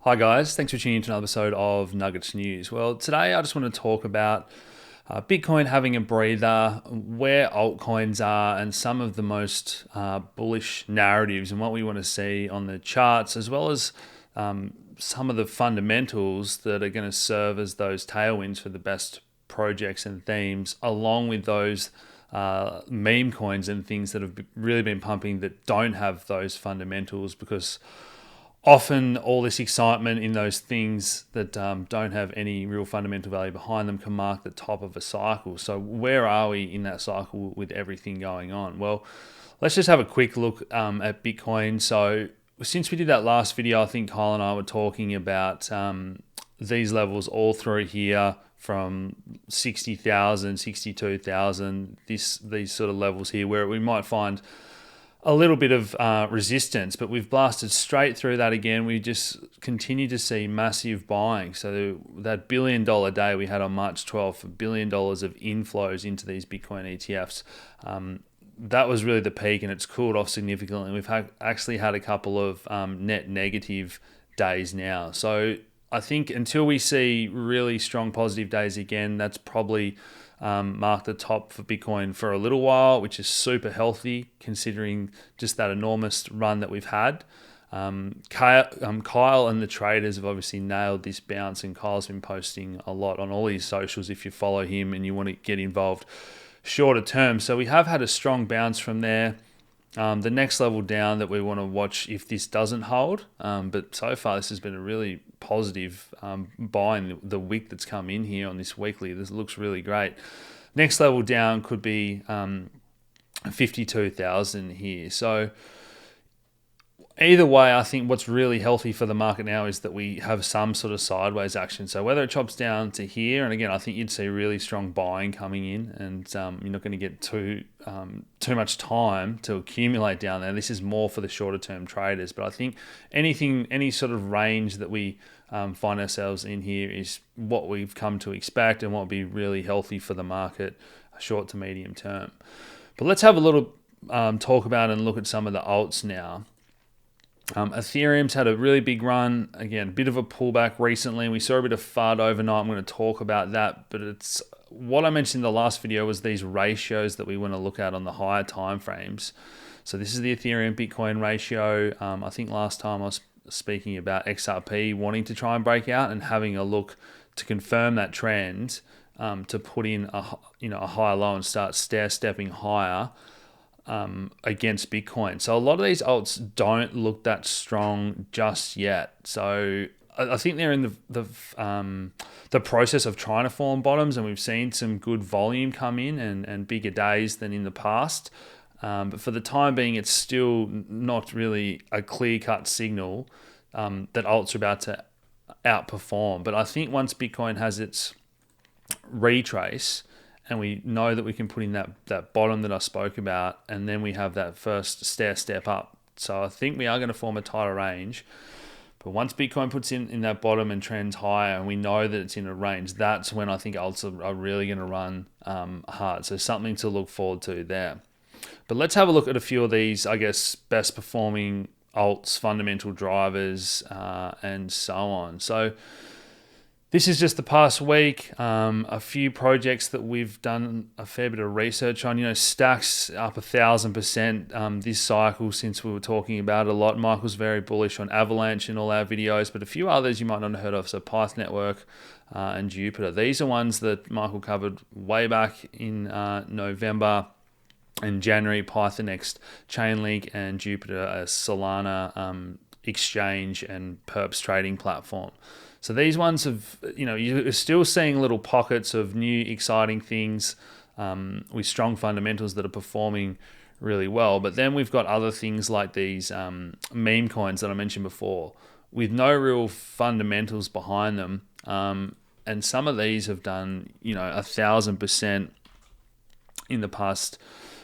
Hi guys, thanks for tuning in to another episode of Nuggets News. Well, today I just want to talk about Bitcoin having a breather, where altcoins are, and some of the most bullish narratives and what we want to see on the charts, as well as some of the fundamentals that are going to serve as those tailwinds for the best projects and themes, along with those meme coins and things that have really been pumping that don't have those fundamentals, because often all this excitement in those things that don't have any real fundamental value behind them can mark the top of a cycle. So where are we in that cycle with everything going on? Well, let's just have a quick look at Bitcoin. So since we did that last video, I think Kyle and I were talking about these levels all through here from 60,000, 62,000, these sort of levels here where we might find a little bit of resistance, but we've blasted straight through that again. We just continue to see massive buying. So that $1 billion day we had on March 12th, $1 billion of inflows into these Bitcoin ETFs, that was really the peak, and it's cooled off significantly. We've actually had a couple of net negative days now. So I think until we see really strong positive days again, that's probably marked the top for Bitcoin for a little while, which is super healthy considering just that enormous run that we've had. Kyle and the traders have obviously nailed this bounce, and Kyle's been posting a lot on all his socials if you follow him and you want to get involved shorter term. So we have had a strong bounce from there. The next level down that we want to watch if this doesn't hold, but so far this has been a really positive buying. The wick that's come in here on this weekly, this looks really great. Next level down could be 52,000 here. So either way, I think what's really healthy for the market now is that we have some sort of sideways action. So whether it chops down to here, and again, I think you'd see really strong buying coming in, and you're not going to get too much time to accumulate down there. This is more for the shorter term traders. But I think any sort of range that we find ourselves in here is what we've come to expect and what will be really healthy for the market short to medium term. But let's have a little talk about and look at some of the alts now. Ethereum's had a really big run. Again, a bit of a pullback recently. We saw a bit of FUD overnight. I'm going to talk about that. But it's what I mentioned in the last video was these ratios that we want to look at on the higher time frames. So this is the Ethereum Bitcoin ratio. I think last time I was speaking about XRP wanting to try and break out and having a look to confirm that trend, to put in a higher low and start stair-stepping higher against Bitcoin. So a lot of these alts don't look that strong just yet. So I think they're in the process of trying to form bottoms, and we've seen some good volume come in and bigger days than in the past. But for the time being, it's still not really a clear-cut signal that alts are about to outperform. But I think once Bitcoin has its retrace, and we know that we can put in that bottom that I spoke about, and then we have that first step up. So I think we are going to form a tighter range. But once Bitcoin puts in that bottom and trends higher, and we know that it's in a range, that's when I think alts are really going to run hard. So something to look forward to there. But let's have a look at a few of these, I guess, best performing alts, fundamental drivers, and so on. So this is just the past week. A few projects that we've done a fair bit of research on. Stacks up 1,000% this cycle since we were talking about it a lot. Michael's very bullish on Avalanche in all our videos, but a few others you might not have heard of. So Python Network and Jupiter. These are ones that Michael covered way back in November and January. Python Next, Chainlink, and Jupiter, a Solana exchange and perps trading platform. So these ones have, you're still seeing little pockets of new exciting things with strong fundamentals that are performing really well. But then we've got other things like these meme coins that I mentioned before with no real fundamentals behind them. And some of these have done, 1,000% in the past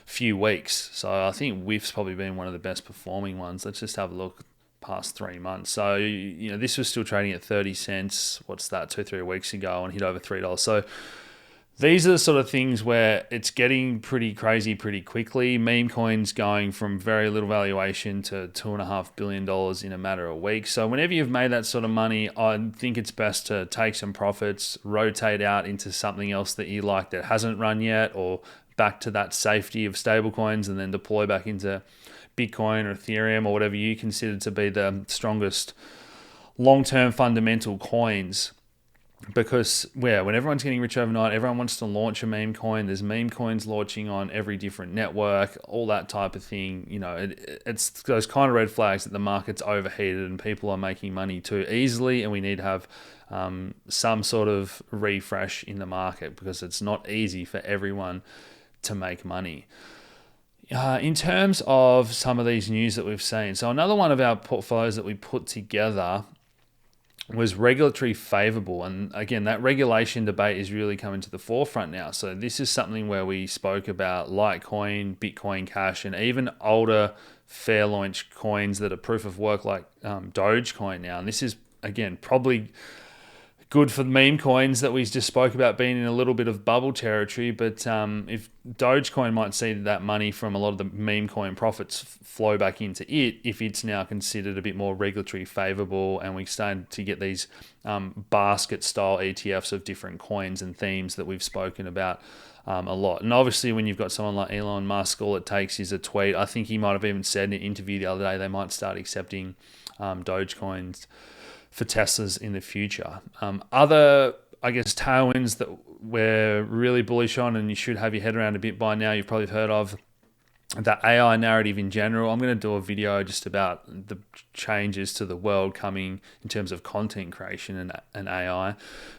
few weeks. So I think WIF's probably been one of the best performing ones. Let's just have a look past 3 months. So, this was still trading at 30 cents. What's that? 2-3 weeks ago, and hit over $3. So These are the sort of things where it's getting pretty crazy pretty quickly. Meme coins going from very little valuation to $2.5 billion in a matter of weeks. So whenever you've made that sort of money, I think it's best to take some profits, rotate out into something else that you like that hasn't run yet, or back to that safety of stablecoins, and then deploy back into Bitcoin or Ethereum or whatever you consider to be the strongest long-term fundamental coins. Because when everyone's getting rich overnight, everyone wants to launch a meme coin. There's meme coins launching on every different network, all that type of thing. It's those kind of red flags that the market's overheated and people are making money too easily, and we need to have some sort of refresh in the market, because it's not easy for everyone to make money. In terms of some of these news that we've seen, so another one of our portfolios that we put together was regulatory favorable. And again, that regulation debate is really coming to the forefront now. So this is something where we spoke about Litecoin, Bitcoin Cash, and even older fair launch coins that are proof of work like Dogecoin now. And this is, again, probably good for meme coins that we just spoke about being in a little bit of bubble territory. But if Dogecoin might see that money from a lot of the meme coin profits flow back into it, if it's now considered a bit more regulatory favorable, and we're starting to get these basket style ETFs of different coins and themes that we've spoken about a lot. And obviously when you've got someone like Elon Musk, all it takes is a tweet. I think he might have even said in an interview the other day they might start accepting Dogecoins for Teslas in the future. Other, I guess, tailwinds that we're really bullish on, and you should have your head around a bit by now, you've probably heard of the AI narrative in general. I'm going to do a video just about the changes to the world coming in terms of content creation and AI.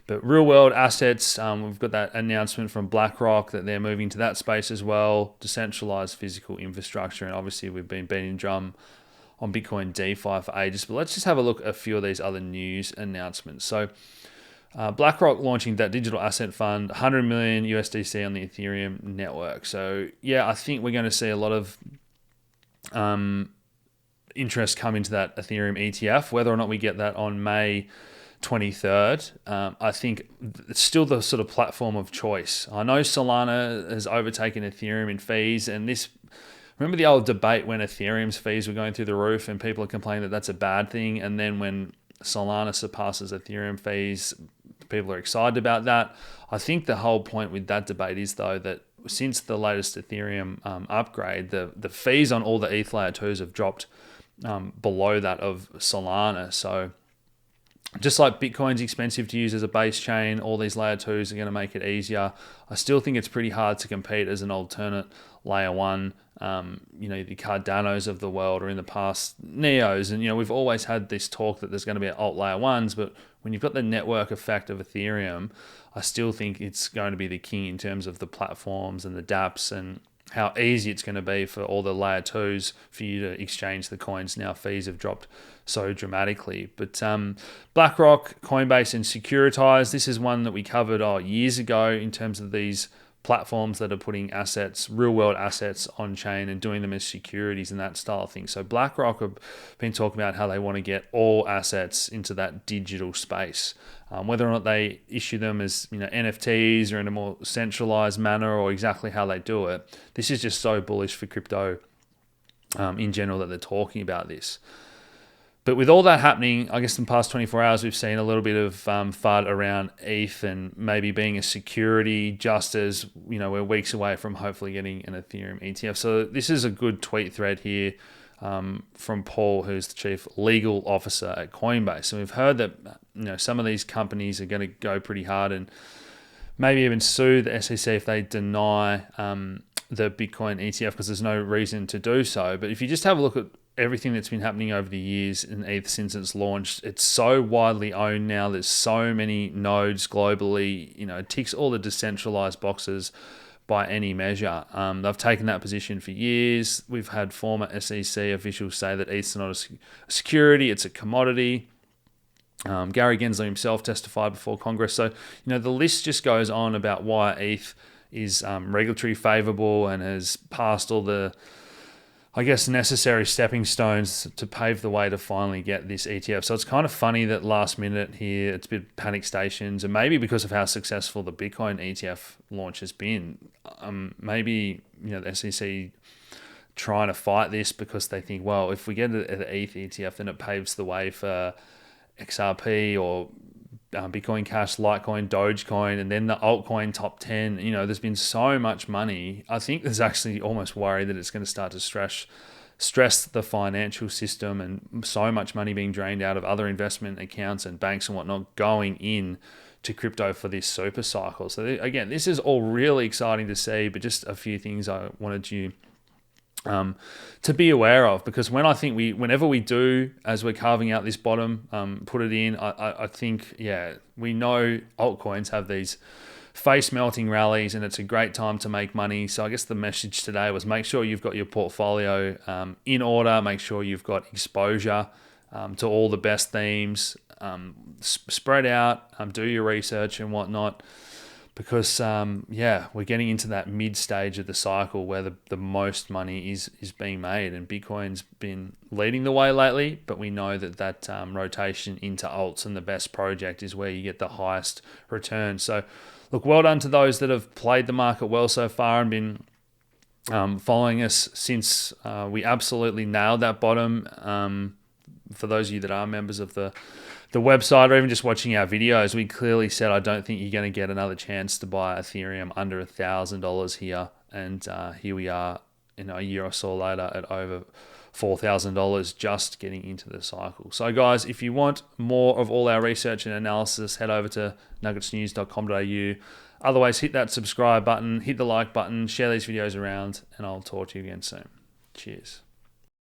But real world assets, we've got that announcement from BlackRock that they're moving to that space as well, decentralized physical infrastructure, and obviously we've been beating drum on Bitcoin DeFi for ages. But let's just have a look at a few of these other news announcements. So BlackRock launching that digital asset fund, 100 million USDC on the Ethereum network. So yeah, I think we're going to see a lot of interest come into that Ethereum ETF. Whether or not we get that on May 23rd, I think it's still the sort of platform of choice. I know Solana has overtaken Ethereum in fees, and this, remember the old debate when Ethereum's fees were going through the roof and people are complaining that that's a bad thing, and then when Solana surpasses Ethereum fees, people are excited about that. I think the whole point with that debate is, though, that since the latest Ethereum upgrade, the fees on all the ETH layer 2s have dropped below that of Solana. So just like Bitcoin's expensive to use as a base chain, all these layer 2s are going to make it easier. I still think it's pretty hard to compete as an alternate layer 1. The Cardanos of the world, or in the past Neos, and we've always had this talk that there's going to be alt layer 1s, but when you've got the network effect of Ethereum, I still think it's going to be the king in terms of the platforms and the dApps, and how easy it's going to be for all the layer 2s for you to exchange the coins. Now fees have dropped so dramatically. But BlackRock, Coinbase, and Securitize, this is one that we covered years ago in terms of these platforms that are putting assets, real world assets on chain and doing them as securities and that style of thing. So BlackRock have been talking about how they want to get all assets into that digital space. Whether or not they issue them as NFTs or in a more centralized manner, or exactly how they do it, this is just so bullish for crypto in general that they're talking about this. But with all that happening, I guess in the past 24 hours, we've seen a little bit of FUD around ETH and maybe being a security, just as we're weeks away from hopefully getting an Ethereum ETF. So this is a good tweet thread here from Paul, who's the chief legal officer at Coinbase. And we've heard that some of these companies are going to go pretty hard and maybe even sue the SEC if they deny the Bitcoin ETF, because there's no reason to do so. But if you just have a look at everything that's been happening over the years in ETH since it's launched, it's so widely owned now. There's so many nodes globally. It ticks all the decentralized boxes by any measure. They've taken that position for years. We've had former SEC officials say that ETH's not a security, it's a commodity. Gary Gensler himself testified before Congress. So, the list just goes on about why ETH is regulatory favorable and has passed all the I guess, necessary stepping stones to pave the way to finally get this ETF. So it's kind of funny that last minute here, it's been panic stations, and maybe because of how successful the Bitcoin ETF launch has been, maybe, the SEC trying to fight this because they think, well, if we get an ETH ETF, then it paves the way for XRP or Bitcoin Cash, Litecoin, Dogecoin, and then the altcoin top 10. There's been so much money. I think there's actually almost worry that it's going to start to stress the financial system, and so much money being drained out of other investment accounts and banks and whatnot going in to crypto for this super cycle. So again, this is all really exciting to see, but just a few things I wanted you to be aware of, because whenever we do, as we're carving out this bottom, put it in, I think, we know altcoins have these face melting rallies, and it's a great time to make money. So I guess the message today was make sure you've got your portfolio in order, make sure you've got exposure to all the best themes, spread out, do your research and whatnot. Because, we're getting into that mid stage of the cycle where the most money is being made, and Bitcoin's been leading the way lately, but we know that rotation into alts and the best project is where you get the highest return. So, look, well done to those that have played the market well so far and been following us since we absolutely nailed that bottom. For those of you that are members of the website, or even just watching our videos, we clearly said I don't think you're going to get another chance to buy Ethereum under $1,000 here, and here we are, a year or so later at over $4,000, just getting into the cycle. So guys, if you want more of all our research and analysis, head over to nuggetsnews.com.au. Otherwise, hit that subscribe button, hit the like button, share these videos around, and I'll talk to you again soon. Cheers.